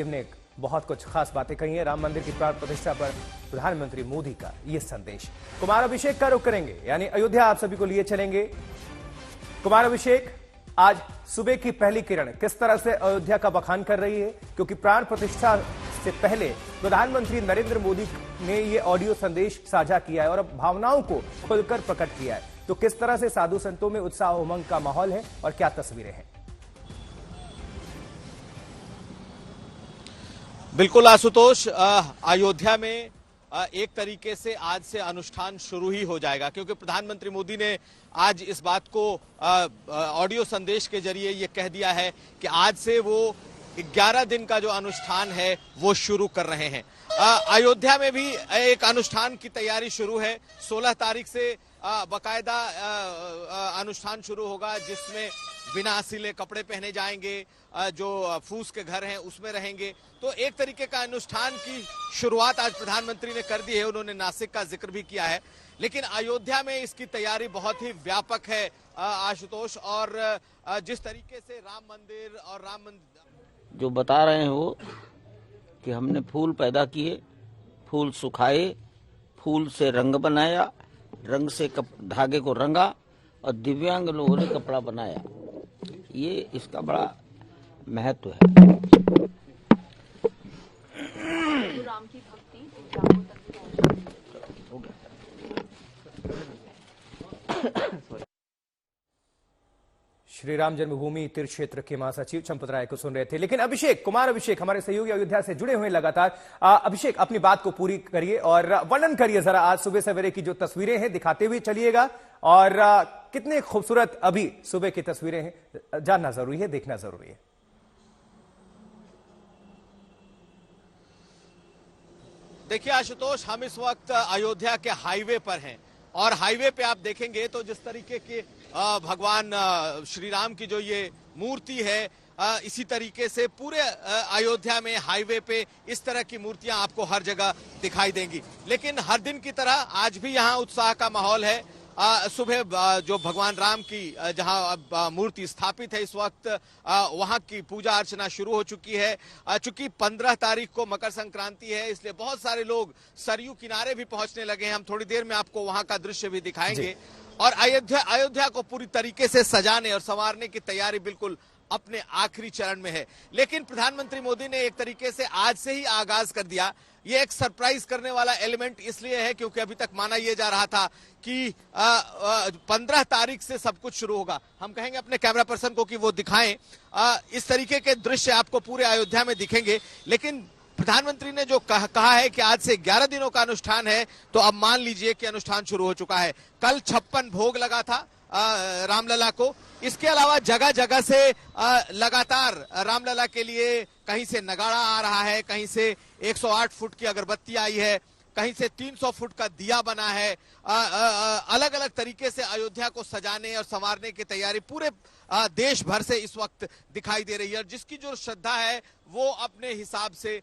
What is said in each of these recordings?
PM ने बहुत कुछ खास बातें कही हैं। राम मंदिर की प्राण प्रतिष्ठा पर प्रधानमंत्री मोदी का ये संदेश। कुमार अभिषेक का रुख करेंगे, यानी अयोध्या आप सभी को लिए चलेंगे। कुमार अभिषेक, आज सुबह की पहली किरण किस तरह से अयोध्या का बखान कर रही है, क्योंकि प्राण प्रतिष्ठा से पहले प्रधानमंत्री नरेंद्र मोदी ने ये ऑडियो संदेश साझा किया है और अब भावनाओं को खुलकर प्रकट किया है। तो किस तरह से साधु संतों में उत्साह उमंग का माहौल है और क्या तस्वीरें हैं? बिल्कुल आशुतोष, अयोध्या में एक तरीके से आज से अनुष्ठान शुरू ही हो जाएगा, क्योंकि प्रधानमंत्री मोदी ने आज इस बात को ऑडियो संदेश के जरिए ये कह दिया है कि आज से वो 11 दिन का जो अनुष्ठान है वो शुरू कर रहे हैं। अयोध्या में भी एक अनुष्ठान की तैयारी शुरू है। 16 तारीख से बाकायदा अनुष्ठान शुरू होगा, जिसमें बिना सिले कपड़े पहने जाएंगे, जो फूस के घर हैं उसमें रहेंगे। तो एक तरीके का अनुष्ठान की शुरुआत आज प्रधानमंत्री ने कर दी है। उन्होंने नासिक का जिक्र भी किया है, लेकिन अयोध्या में इसकी तैयारी बहुत ही व्यापक है आशुतोष। और जिस तरीके से राम मंदिर जो बता रहे हैं वो कि हमने फूल पैदा किए, फूल सुखाए, फूल से रंग बनाया, रंग से धागे को रंगा और दिव्यांग लोगों ने कपड़ा बनाया। ये इसका बड़ा महत्व है। राम की भक्ति श्री राम जन्मभूमि तीर्थ क्षेत्र के महासचिव चंपत राय को सुन रहे थे। लेकिन अभिषेक, कुमार अभिषेक हमारे सहयोगी अयोध्या से जुड़े हुए लगातार। अभिषेक, अपनी बात को पूरी करिए और वर्णन करिए जरा आज सुबह सवेरे की जो तस्वीरें हैं, दिखाते हुए चलिएगा। और कितने खूबसूरत अभी सुबह की तस्वीरें हैं, जानना जरूरी है, देखना जरूरी है। देखिए आशुतोष, हम इस वक्त अयोध्या के हाईवे पर हैं और हाईवे पे आप देखेंगे तो जिस तरीके के भगवान श्री राम की जो ये मूर्ति है, इसी तरीके से पूरे अयोध्या में हाईवे पे इस तरह की मूर्तियां आपको हर जगह दिखाई देंगी। लेकिन हर दिन की तरह आज भी यहाँ उत्साह का माहौल है। सुबह जो भगवान राम की जहां मूर्ति स्थापित है, इस वक्त वहां की पूजा अर्चना शुरू हो चुकी है। चूंकि 15 तारीख को मकर संक्रांति है, इसलिए बहुत सारे लोग सरयू किनारे भी पहुंचने लगे हैं। हम थोड़ी देर में आपको वहां का दृश्य भी दिखाएंगे। और अयोध्या को पूरी तरीके से सजाने और संवारने की तैयारी बिल्कुल अपने आखिरी चरण में है। लेकिन प्रधानमंत्री मोदी ने एक तरीके से आज से ही आगाज कर दिया। ये एक सरप्राइज करने वाला एलिमेंट इसलिए है क्योंकि अभी तक माना यह जा रहा था कि 15 तारीख से सब कुछ शुरू होगा। हम कहेंगे अपने कैमरा पर्सन को कि वो दिखाएं। इस तरीके के दृश्य आपको पूरे अयोध्या में दिखेंगे। लेकिन प्रधानमंत्री ने जो कहा है कि आज से 11 दिनों का अनुष्ठान है, तो अब मान लीजिए कि अनुष्ठान शुरू हो चुका है। कल 56 भोग लगा था रामलला को। इसके अलावा जगह जगह से लगातार रामलला के लिए कहीं से नगाड़ा आ रहा है, कहीं से 108 फुट की अगरबत्ती आई है, कहीं से 300 फुट का दिया बना है। अलग अलग तरीके से अयोध्या को सजाने और संवारने की तैयारी पूरे देश भर से इस वक्त दिखाई दे रही है। जिसकी जो श्रद्धा है वो अपने हिसाब से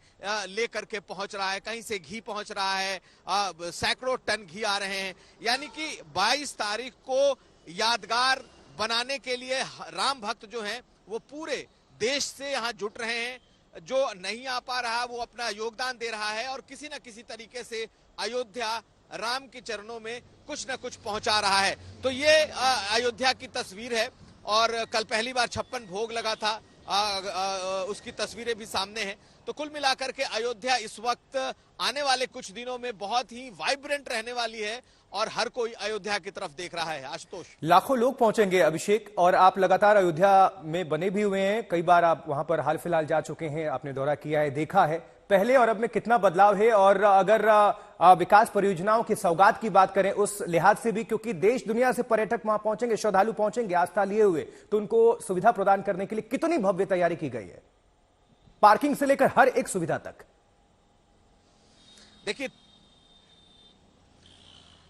लेकर के पहुंच रहा है। कहीं से घी पहुंच रहा है, सैकड़ों टन घी आ रहे हैं। यानी कि 22 तारीख को यादगार बनाने के लिए राम भक्त जो हैं वो पूरे देश से यहाँ जुट रहे हैं। जो नहीं आ पा रहा वो अपना योगदान दे रहा है और किसी न किसी तरीके से अयोध्या राम के चरणों में कुछ न कुछ पहुंचा रहा है। तो ये अयोध्या की तस्वीर है। और कल पहली बार 56 भोग लगा था, उसकी तस्वीरें भी सामने हैं। तो कुल मिलाकर के अयोध्या इस वक्त आने वाले कुछ दिनों में बहुत ही वाइब्रेंट रहने वाली है और हर कोई अयोध्या की तरफ देख रहा है। आशुतोष, लाखों लोग पहुंचेंगे अभिषेक, और आप लगातार अयोध्या में बने भी हुए हैं। कई बार आप वहां पर हाल फिलहाल जा चुके हैं, आपने दौरा किया है, देखा है पहले और अब में कितना बदलाव है। और अगर विकास परियोजनाओं की सौगात की बात करें उस लिहाज से भी, क्योंकि देश दुनिया से पर्यटक वहां पहुंचेंगे, श्रद्धालु पहुंचेंगे आस्था लिए हुए, तो उनको सुविधा प्रदान करने के लिए कितनी भव्य तैयारी की गई है, पार्किंग से लेकर हर एक सुविधा तक।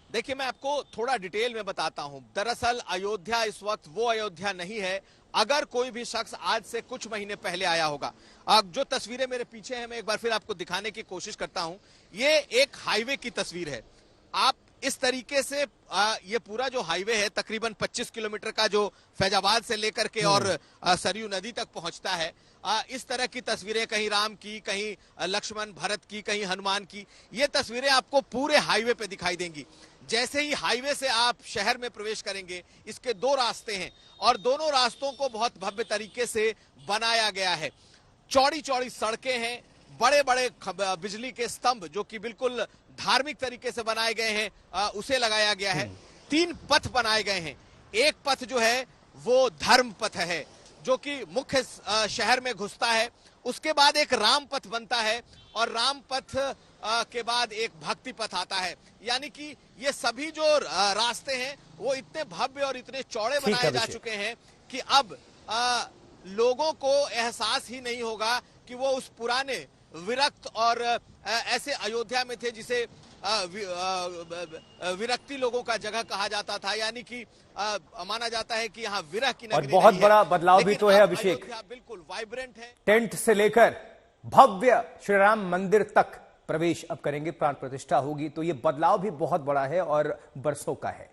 देखिए मैं आपको थोड़ा डिटेल में बताता हूं। दरअसल अयोध्या इस वक्त वो अयोध्या नहीं है अगर कोई भी शख्स आज से कुछ महीने पहले आया होगा। जो तस्वीरें मेरे पीछे हैं मैं एक बार फिर आपको दिखाने की कोशिश करता हूं। ये एक हाईवे की तस्वीर है। आप इस तरीके से ये पूरा जो हाईवे है तकरीबन 25 किलोमीटर का जो फैजाबाद से लेकर के और सरयू नदी तक पहुंचता है, इस तरह की तस्वीरें कहीं राम की, कहीं लक्ष्मण भरत की, कहीं हनुमान की, ये तस्वीरें आपको पूरे हाईवे पे दिखाई देंगी। जैसे ही हाईवे से आप शहर में प्रवेश करेंगे, इसके दो रास्ते हैं और दोनों रास्तों को बहुत भव्य तरीके से बनाया गया है। चौड़ी चौड़ी सड़कें हैं, बड़े बड़े बिजली के स्तंभ जो कि बिल्कुल धार्मिक तरीके से बनाए गए हैं, उसे लगाया गया है। 3 पथ बनाए गए हैं। एक पथ जो है वो धर्म पथ है जो कि मुख्य शहर में घुसता है। उसके बाद एक राम पथ बनता है और राम पथ के बाद एक भक्ति पथ आता है। यानी कि ये सभी जो रास्ते हैं वो इतने भव्य और इतने चौड़े बनाए जा चुके हैं कि अब लोगों को एहसास ही नहीं होगा कि वो उस पुराने विरक्त और ऐसे अयोध्या में थे जिसे विरक्ति लोगों का जगह कहा जाता था। यानी कि माना जाता है कि यहाँ विरह की नगरी और बहुत नहीं बड़ा है, बदलाव भी तो है अभिषेक। अयोध्या बिल्कुल वाइब्रेंट है। टेंट से लेकर भव्य श्री राम मंदिर तक प्रवेश अब करेंगे, प्राण प्रतिष्ठा होगी, तो ये बदलाव भी बहुत बड़ा है और बरसों का है।